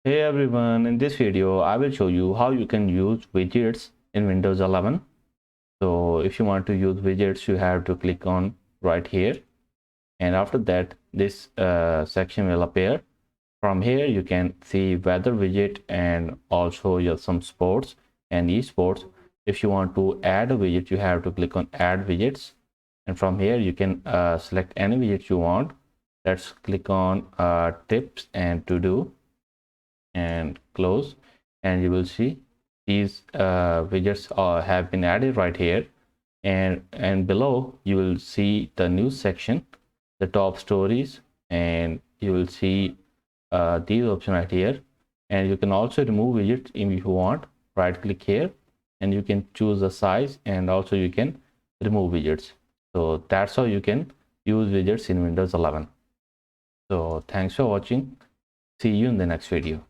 Hey everyone, in this video I will show you how you can use widgets in Windows 11. So if you want to use widgets, you have to click on right here, and after that this section will appear. From here you can see weather widget and also some sports and esports. If you want to add a widget, you have to click on add widgets, and from here you can select any widget you want. Let's click on tips and to do and close, and you will see these widgets have been added right here, and below you will see the news section, the top stories, and you will see these options right here. And you can also remove widgets if you want. Right click here and you can choose the size, and also you can remove widgets. So that's how you can use widgets in Windows 11. So thanks for watching. See you in the next video.